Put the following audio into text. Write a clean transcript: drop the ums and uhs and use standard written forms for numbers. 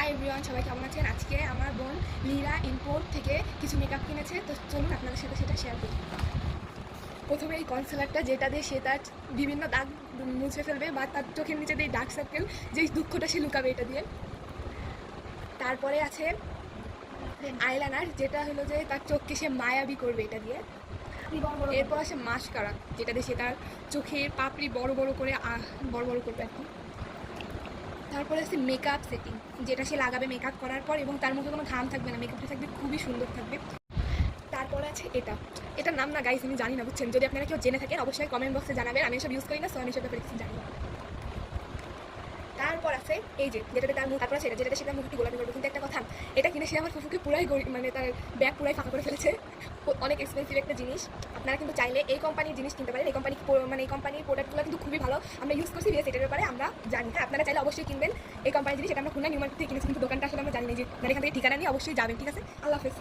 Hi everyone, সবাই কেমন আছেন? আজকে আমার বোন লীরা ইম্পোর্ট থেকে কিছু মেকআপ কিনেছে, তো চলুন আপনাদের সাথে সেটা শেয়ার করি। প্রথমে এই কনসিলারটা, যেটা দিয়ে সে তার বিভিন্ন দাগ মুছে ফেলবে বা তার চোখের নিচে দিয়ে ডার্ক সার্কেল, যেই দুঃখটা সে লুকাবে এটা দিয়ে। তারপরে আছে আইলাইনার, যেটা হলো যে তার চোখকে সে মায়াবী করবে এটা দিয়ে। এরপর আছে মাস্কারা, যেটা দিয়ে সে তার চোখের পাপড়ি বড় বড় করে করবে আর কি। তারপরে আছে মেকআপ সেটিং, যেটা সে লাগাবে মেকআপ করার পর, এবং তার মধ্যে কোনো ঘাম থাকবে না, মেকআপটা থাকবে খুবই সুন্দর থাকবে। তারপরে আছে এটার নাম না গাইস, আমি জানি না, বুঝছেন? যদি আপনারা কেউ জেনে থাকেন অবশ্যই কমেন্ট বক্সে জানাবেন। আমি এসব ইউজ করি না, সো আমি এসব ব্যাপারে কিছু জানি না। তারপর আছে এই যেটাতে তার মুখ, তারপর যেটাতে সে তার মুখটি গোলাপি করবে। কিন্তু একটা কথা, এটা কিনে সে আমার ফুফুকে পুরাই মানে তার ব্যাগ পুরাই ফাঁকা করে ফেলেছে। অনেক এক্সপেন্সিভ একটা জিনিস। আপনারা কিন্তু চাইলে এই কোম্পানির জিনিস কিনতে পারেন। এই কোম্পানির প্রোডাক্টগুলো কিন্তু খুবই ভালো। আমরা ইউজ করছি, বিএস এটার ব্যাপারে আমরা জানি। হ্যাঁ, আপনারা চাইলে অবশ্যই কিনবেন এই কোম্পানির জিনিস। এটা আমরা খুলনা নিউ মার্কেট থেকে কিনেছি, কিন্তু দোকানটা আসলে আমরা জানি না, যে এখান থেকে ঠিকানা নিয়ে অবশ্যই যাবেন। ঠিক আছে, আল্লাহ হাফেজ।